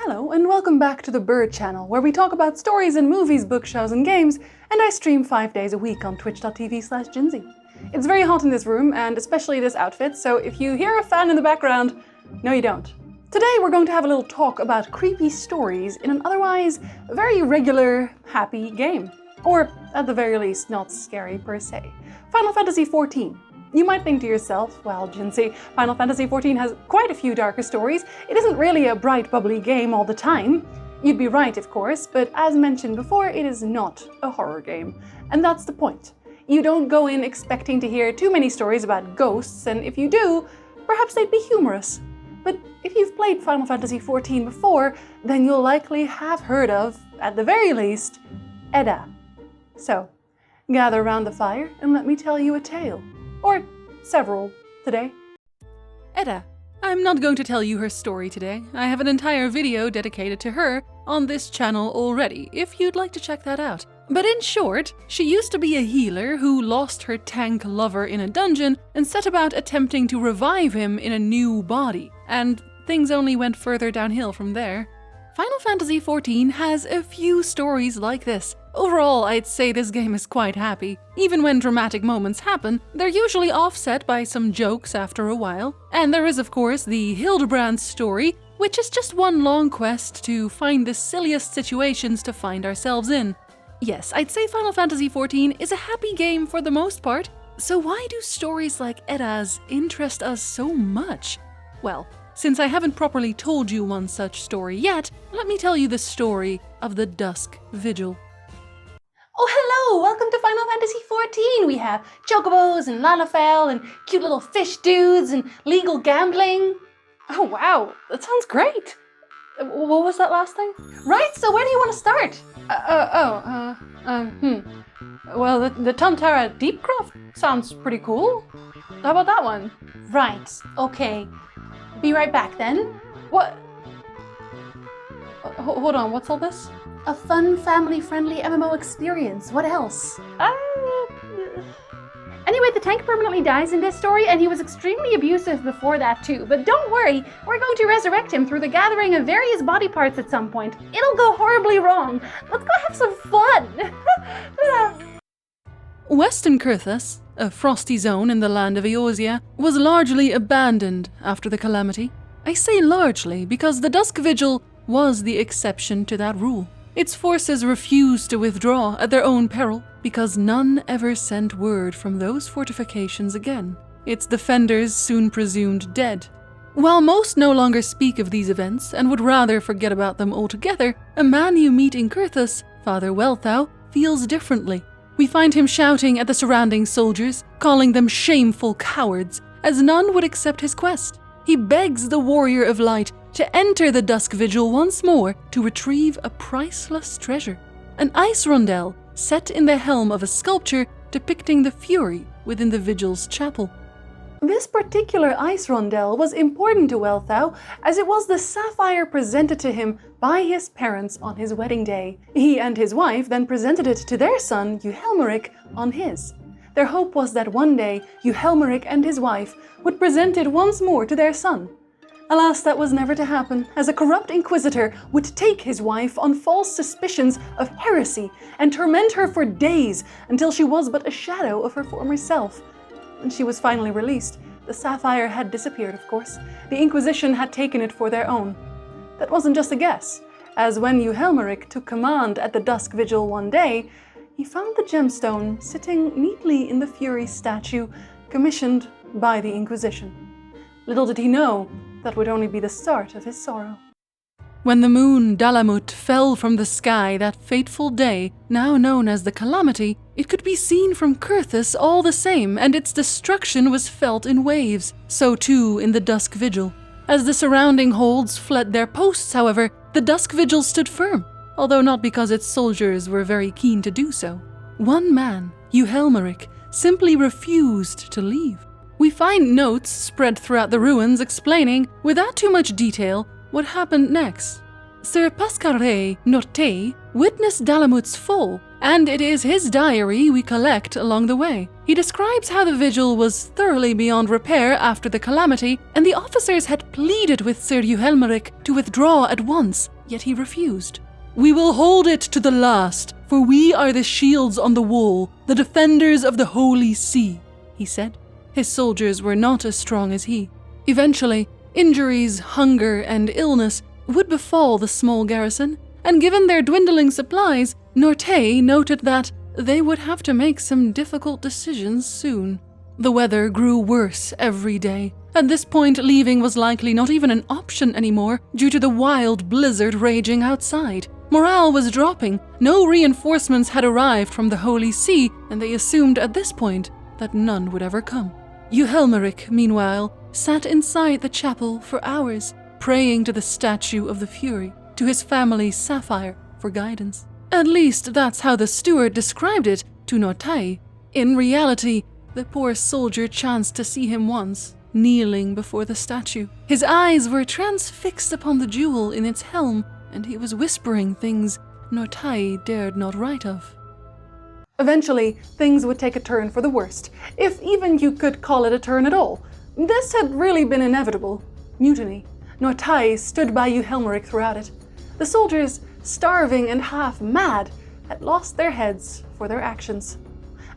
Hello, and welcome back to the Bird channel, where we talk about stories in movies, book shows, and games, and I stream 5 days a week on twitch.tv/Jinzy. It's very hot in this room, and especially this outfit, so if you hear a fan in the background, no you don't. Today we're going to have a little talk about creepy stories in an otherwise very regular, happy game. Or, at the very least, not scary per se. Final Fantasy XIV. You might think to yourself, well, Jinzy, Final Fantasy XIV has quite a few darker stories. It isn't really a bright, bubbly game all the time. You'd be right, of course, but as mentioned before, it is not a horror game. And that's the point. You don't go in expecting to hear too many stories about ghosts, and if you do, perhaps they'd be humorous. But if you've played Final Fantasy XIV before, then you'll likely have heard of, at the very least, Edda. So, gather around the fire and let me tell you a tale. Or several today. Edda. I'm not going to tell you her story today. I have an entire video dedicated to her on this channel already, if you'd like to check that out. But in short, she used to be a healer who lost her tank lover in a dungeon and set about attempting to revive him in a new body, and things only went further downhill from there. Final Fantasy XIV has a few stories like this. Overall, I'd say this game is quite happy. Even when dramatic moments happen, they're usually offset by some jokes after a while. And there is, of course, the Hildebrand story, which is just one long quest to find the silliest situations to find ourselves in. Yes, I'd say Final Fantasy XIV is a happy game for the most part. So why do stories like Edda's interest us so much? Well, since I haven't properly told you one such story yet, let me tell you the story of the Dusk Vigil. Oh hello! Welcome to Final Fantasy XIV! We have chocobos and Lalafell and cute little fish dudes and legal gambling. Oh wow, that sounds great! What was that last thing? Right, so where do you want to start? Well, the Tantara Deepcroft sounds pretty cool. How about that one? Right, okay. Be right back then. What? Hold on, what's all this? A fun, family-friendly MMO experience. What else? Anyway, the tank permanently dies in this story, and he was extremely abusive before that too. But don't worry, we're going to resurrect him through the gathering of various body parts at some point. It'll go horribly wrong. Let's go have some fun! Western Kurthus, a frosty zone in the land of Eorzea, was largely abandoned after the calamity. I say largely because the Dusk Vigil was the exception to that rule. Its forces refused to withdraw at their own peril because none ever sent word from those fortifications again. Its defenders soon presumed dead. While most no longer speak of these events and would rather forget about them altogether, a man you meet in Kurthus, Father Welthau, feels differently. We find him shouting at the surrounding soldiers, calling them shameful cowards, as none would accept his quest. He begs the Warrior of Light to enter the Dusk Vigil once more to retrieve a priceless treasure, an ice rondel set in the helm of a sculpture depicting the Fury within the Vigil's chapel. This particular ice rondel was important to Welthau, as it was the sapphire presented to him by his parents on his wedding day. He and his wife then presented it to their son, Uhelmeric, on his. Their hope was that one day, Uhelmeric and his wife would present it once more to their son. Alas, that was never to happen, as a corrupt inquisitor would take his wife on false suspicions of heresy and torment her for days until she was but a shadow of her former self. When she was finally released, the sapphire had disappeared, of course. The Inquisition had taken it for their own. That wasn't just a guess, as when Uhelmeric took command at the Dusk Vigil one day, he found the gemstone sitting neatly in the Fury statue, commissioned by the Inquisition. Little did he know that would only be the start of his sorrow. When the moon Dalamut fell from the sky that fateful day, now known as the Calamity, it could be seen from Kurthus all the same, and its destruction was felt in waves, so too in the Dusk Vigil. As the surrounding holds fled their posts, however, the Dusk Vigil stood firm, although not because its soldiers were very keen to do so. One man, Uhelmeric, simply refused to leave. We find notes spread throughout the ruins explaining, without too much detail, what happened next. Sir Pasquare Norte witnessed Dalamut's fall and it is his diary we collect along the way. He describes how the vigil was thoroughly beyond repair after the calamity, and the officers had pleaded with Sir Euhelmeric to withdraw at once, yet he refused. "We will hold it to the last, for we are the shields on the wall, the defenders of the Holy See," he said. His soldiers were not as strong as he. Eventually, injuries, hunger, and illness would befall the small garrison, and given their dwindling supplies, Nortay noted that they would have to make some difficult decisions soon. The weather grew worse every day. At this point, leaving was likely not even an option anymore due to the wild blizzard raging outside. Morale was dropping, no reinforcements had arrived from the Holy See, and they assumed at this point that none would ever come. Euhelmeric, meanwhile, sat inside the chapel for hours, praying to the statue of the Fury, to his family Sapphire for guidance. At least that's how the steward described it to Nortay. In reality, the poor soldier chanced to see him once, kneeling before the statue. His eyes were transfixed upon the jewel in its helm, and he was whispering things Nortay dared not write of. Eventually, things would take a turn for the worst, if even you could call it a turn at all. This had really been inevitable. Mutiny. Nortay stood by Euhelmeric throughout it. The soldiers, starving and half mad, had lost their heads for their actions.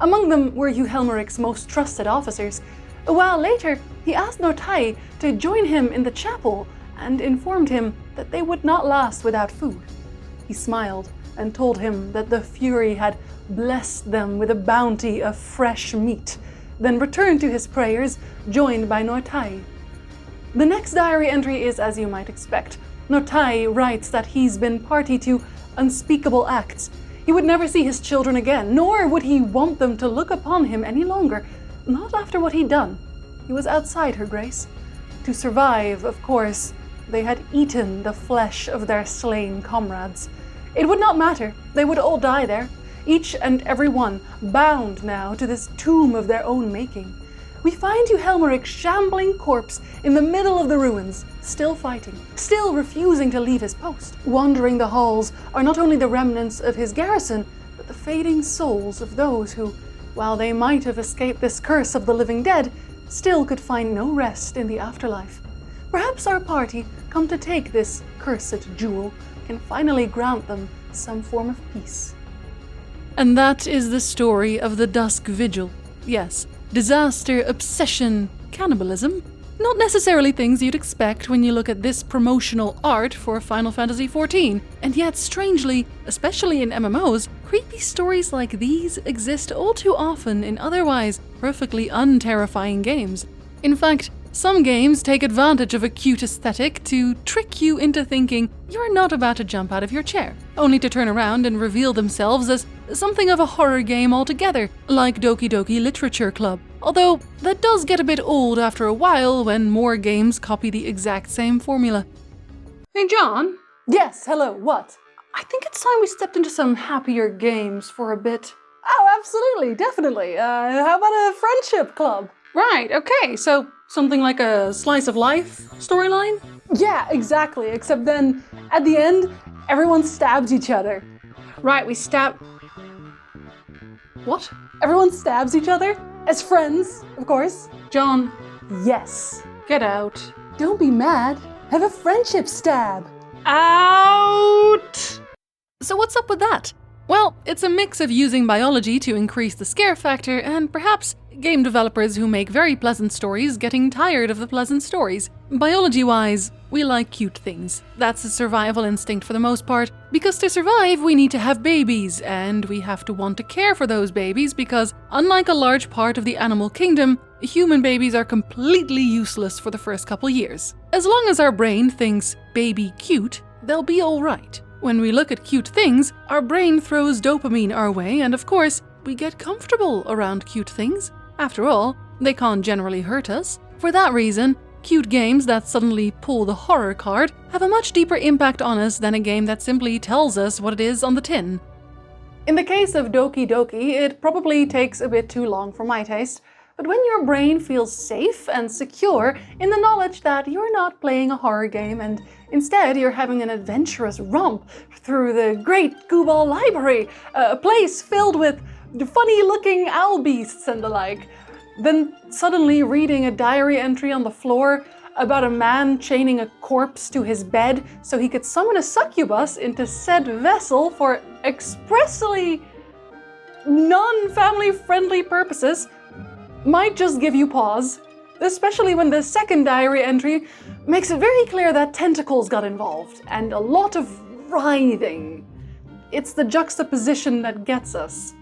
Among them were Euhelmeric's most trusted officers. A while later, he asked Nortay to join him in the chapel and informed him that they would not last without food. He smiled and told him that the Fury had blessed them with a bounty of fresh meat, then returned to his prayers, joined by Nortay. The next diary entry is as you might expect. Nortay writes that he's been party to unspeakable acts. He would never see his children again, nor would he want them to look upon him any longer, not after what he'd done. He was outside her grace. To survive, of course, they had eaten the flesh of their slain comrades. It would not matter, they would all die there, each and every one bound now to this tomb of their own making. We find Euhelmeric's shambling corpse in the middle of the ruins, still fighting, still refusing to leave his post. Wandering the halls are not only the remnants of his garrison, but the fading souls of those who, while they might have escaped this curse of the living dead, still could find no rest in the afterlife. Perhaps our party, come to take this cursed jewel, can finally grant them some form of peace. And that is the story of the Dusk Vigil. Yes, disaster, obsession, cannibalism. Not necessarily things you'd expect when you look at this promotional art for Final Fantasy XIV, and yet strangely, especially in MMOs, creepy stories like these exist all too often in otherwise perfectly unterrifying games. In fact, some games take advantage of a cute aesthetic to trick you into thinking you're not about to jump out of your chair, only to turn around and reveal themselves as something of a horror game altogether, like Doki Doki Literature Club. Although that does get a bit old after a while when more games copy the exact same formula. Hey John? Yes, hello, what? I think it's time we stepped into some happier games for a bit. Oh, absolutely, definitely. How about a friendship club? Right, okay, so something like a slice of life storyline? Yeah, exactly, except then, at the end, everyone stabs each other. Right, we stab... What? Everyone stabs each other? As friends, of course. John. Yes. Get out. Don't be mad. Have a friendship stab. Out! So what's up with that? Well, it's a mix of using biology to increase the scare factor and perhaps game developers who make very pleasant stories getting tired of the pleasant stories. Biology-wise, we like cute things. That's a survival instinct for the most part, because to survive we need to have babies, and we have to want to care for those babies because, unlike a large part of the animal kingdom, human babies are completely useless for the first couple years. As long as our brain thinks baby cute, they'll be alright. When we look at cute things, our brain throws dopamine our way, and of course, we get comfortable around cute things. After all, they can't generally hurt us. For that reason, cute games that suddenly pull the horror card have a much deeper impact on us than a game that simply tells us what it is on the tin. In the case of Doki Doki, it probably takes a bit too long for my taste, but when your brain feels safe and secure in the knowledge that you're not playing a horror game and instead you're having an adventurous romp through the great Gooball library, a place filled with funny-looking owl beasts and the like, then suddenly reading a diary entry on the floor about a man chaining a corpse to his bed so he could summon a succubus into said vessel for expressly non-family friendly purposes might just give you pause, especially when the second diary entry makes it very clear that tentacles got involved and a lot of writhing. It's the juxtaposition that gets us.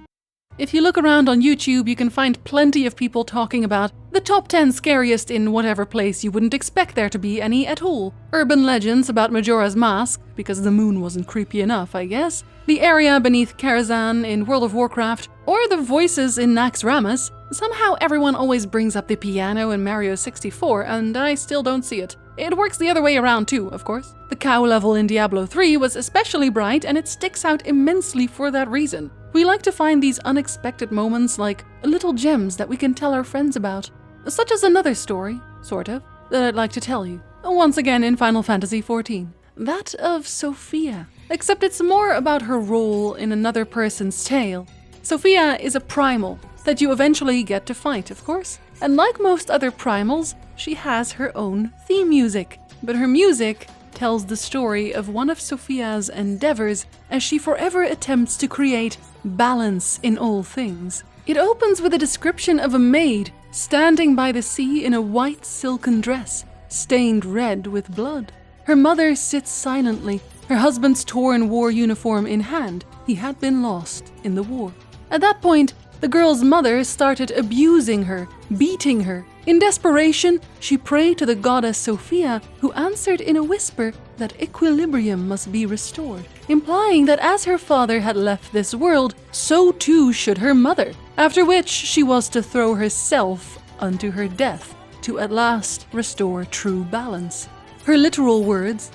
If you look around on YouTube, you can find plenty of people talking about the top 10 scariest in whatever place you wouldn't expect there to be any at all. Urban legends about Majora's Mask, because the moon wasn't creepy enough, I guess. The area beneath Karazhan in World of Warcraft, or the voices in Naxxramas. Somehow everyone always brings up the piano in Mario 64, and I still don't see it. It works the other way around too, of course. The cow level in Diablo 3 was especially bright, and it sticks out immensely for that reason. We like to find these unexpected moments like little gems that we can tell our friends about. Such as another story, sort of, that I'd like to tell you. Once again in Final Fantasy XIV. That of Sophia. Except it's more about her role in another person's tale. Sophia is a primal that you eventually get to fight, of course. And like most other primals, she has her own theme music. But her music tells the story of one of Sophia's endeavors as she forever attempts to create balance in all things. It opens with a description of a maid standing by the sea in a white silken dress, stained red with blood. Her mother sits silently, her husband's torn war uniform in hand. He had been lost in the war. At that point, the girl's mother started abusing her, beating her. In desperation, she prayed to the goddess Sophia, who answered in a whisper that equilibrium must be restored, implying that as her father had left this world, so too should her mother, after which she was to throw herself unto her death, to at last restore true balance. Her literal words,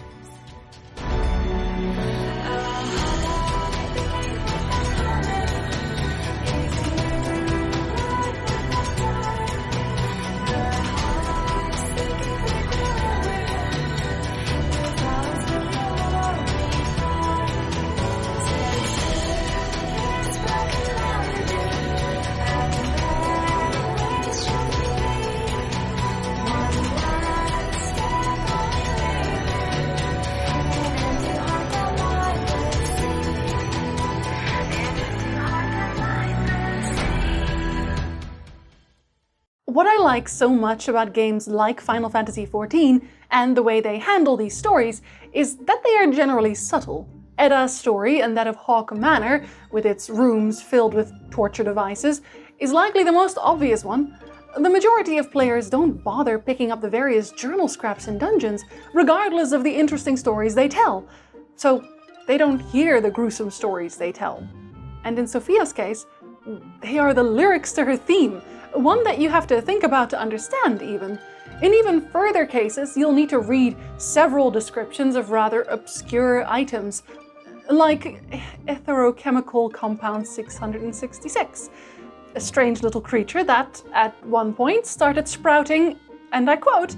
What I like so much about games like Final Fantasy XIV and the way they handle these stories is that they are generally subtle. Edda's story and that of Hawk Manor, with its rooms filled with torture devices, is likely the most obvious one. The majority of players don't bother picking up the various journal scraps in dungeons, regardless of the interesting stories they tell. So they don't hear the gruesome stories they tell. And in Sophia's case, they are the lyrics to her theme, one that you have to think about to understand even. In even further cases, you'll need to read several descriptions of rather obscure items, like Etherochemical Compound 666, a strange little creature that, at one point, started sprouting, and I quote,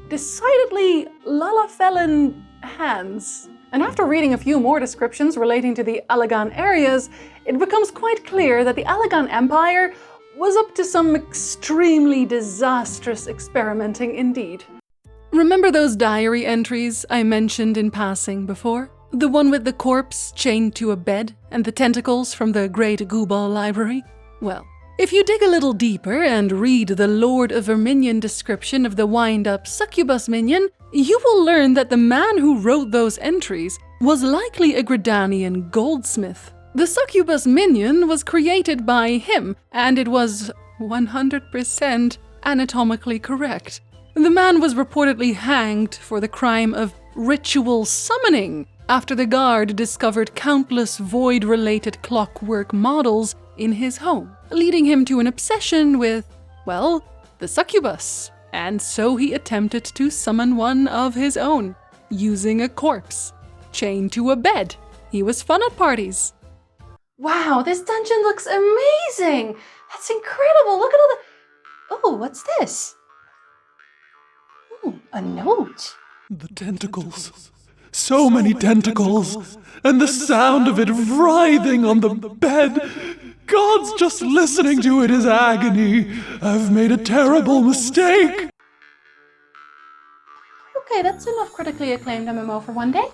decidedly Lalafellan hands. And after reading a few more descriptions relating to the Allagan areas, it becomes quite clear that the Allagan Empire was up to some extremely disastrous experimenting indeed. Remember those diary entries I mentioned in passing before? The one with the corpse chained to a bed and the tentacles from the Great Gooball Library? Well, if you dig a little deeper and read the Lord of Verminion description of the wind-up succubus minion, you will learn that the man who wrote those entries was likely a Gridanian goldsmith. The succubus minion was created by him, and it was 100% anatomically correct. The man was reportedly hanged for the crime of ritual summoning after the guard discovered countless void-related clockwork models in his home, leading him to an obsession with, well, the succubus. And so he attempted to summon one of his own, using a corpse, chained to a bed. He was fun at parties. Wow, this dungeon looks amazing! That's incredible! Look at all Oh, what's this? Oh, a note. The tentacles. So many tentacles. And the sound of it writhing on the bed. God's just listening to it is agony. I've made a terrible mistake. Okay, that's enough critically acclaimed MMO for one day.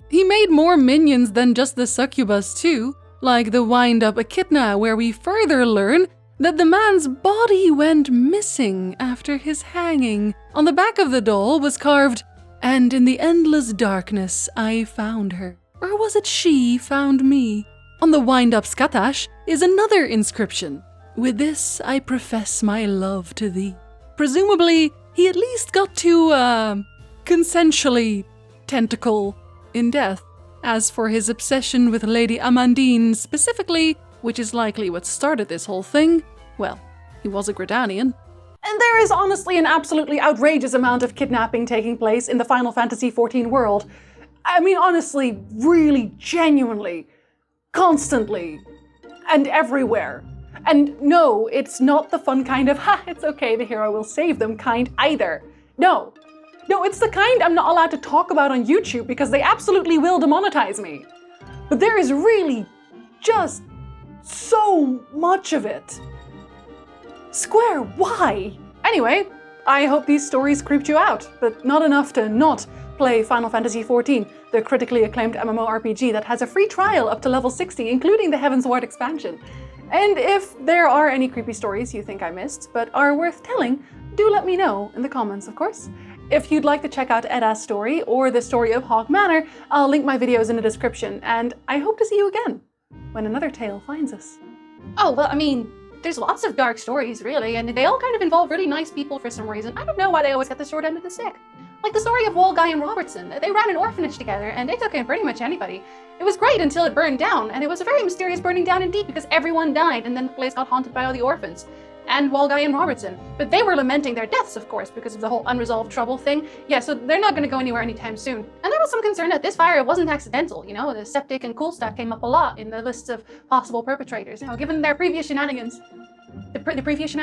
He made more minions than just the succubus too, like the wind-up Echidna, where we further learn that the man's body went missing after his hanging. On the back of the doll was carved, "And in the endless darkness I found her." Or was it she found me? On the wind-up Skatash is another inscription. "With this I profess my love to thee." Presumably, he at least got to, consensually tentacle in death. As for his obsession with Lady Amandine specifically, which is likely what started this whole thing, well, he was a Gridanian. And there is honestly an absolutely outrageous amount of kidnapping taking place in the Final Fantasy XIV world. I mean, honestly, really, genuinely, constantly, and everywhere. And no, it's not the fun kind of, ha, it's okay, the hero will save them kind either. No. No, it's the kind I'm not allowed to talk about on YouTube because they absolutely will demonetize me. But there is really just so much of it. Square, why? Anyway, I hope these stories creeped you out, but not enough to not play Final Fantasy XIV, the critically acclaimed MMORPG that has a free trial up to level 60, including the Heavensward expansion. And if there are any creepy stories you think I missed, but are worth telling, do let me know in the comments, of course. If you'd like to check out Edda's story or the story of Hog Manor, I'll link my videos in the description, and I hope to see you again when another tale finds us. Oh, well, I mean, there's lots of dark stories, really, and they all kind of involve really nice people for some reason. I don't know why they always get the short end of the stick. Like the story of Guy and Robertson. They ran an orphanage together, and they took in pretty much anybody. It was great until it burned down, and it was a very mysterious burning down indeed because everyone died, and then the place got haunted by all the orphans. And Guy and Robertson. But they were lamenting their deaths, of course, because of the whole unresolved trouble thing. Yeah, so they're not going to go anywhere anytime soon. And there was some concern that this fire wasn't accidental. You know, the septic and cool stuff came up a lot in the lists of possible perpetrators, you know, given their previous shenanigans. The previous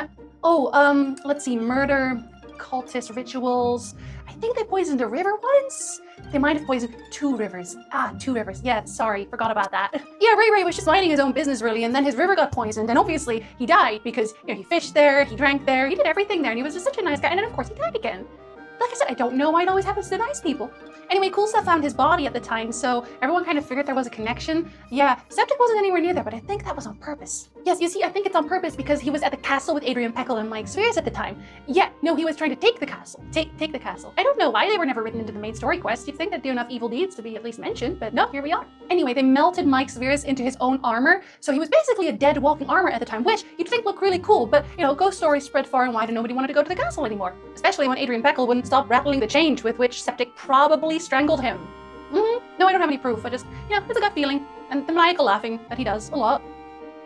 let's see, murder, cultist rituals. I think they poisoned a river once. They might have poisoned 2 rivers. 2 rivers. Yeah, sorry, forgot about that. Yeah, Ray was just minding his own business really, and then his river got poisoned, and obviously he died because, you know, he fished there, he drank there, he did everything there, and he was just such a nice guy, and then of course he died again. Like I said, I don't know why it always happens to the nice people. Anyway, Cool Stuff found his body at the time, so everyone kind of figured there was a connection. Yeah, Septic wasn't anywhere near there, but I think that was on purpose. Yes, you see, I think it's on purpose because he was at the castle with Adrian Peckle and Mike Spheres at the time. Yeah, no, he was trying to take the castle. Take the castle. I don't know why they were never written into the main story quest. You'd think they'd do enough evil deeds to be at least mentioned, but no, here we are. Anyway, they melted Mike Spheres into his own armor, so he was basically a dead walking armor at the time, which you'd think looked really cool, but, you know, ghost stories spread far and wide and nobody wanted to go to the castle anymore. Especially when Adrian Peckle wouldn't stop rattling the chains with which Septic probably strangled him. No, I don't have any proof. I just, you know, it's a gut feeling. And the maniacal laughing that he does a lot.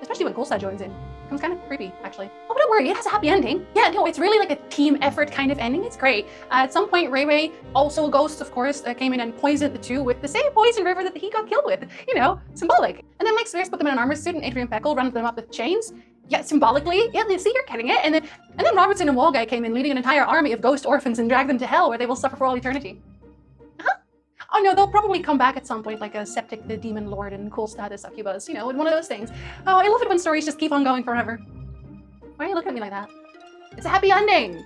Especially when Coolstar joins in. Becomes kind of creepy, actually. Oh, but don't worry, it has a happy ending. Yeah, no, it's really like a team effort kind of ending. It's great. At some point, Ray, also a ghost, of course, came in and poisoned the 2 with the same poison river that he got killed with. You know, symbolic. And then Mike Spheres put them in an armor suit and Adrian Peckle rounded them up with chains. Yeah, symbolically. Yeah, see, you're getting it. And then Robertson and Guy came in leading an entire army of ghost orphans and dragged them to hell where they will suffer for all eternity. Oh no, they'll probably come back at some point like a Septic the Demon Lord and Cool Status Succubus, you know, one of those things. Oh, I love it when stories just keep on going forever. Why are you looking at me like that? It's a happy ending!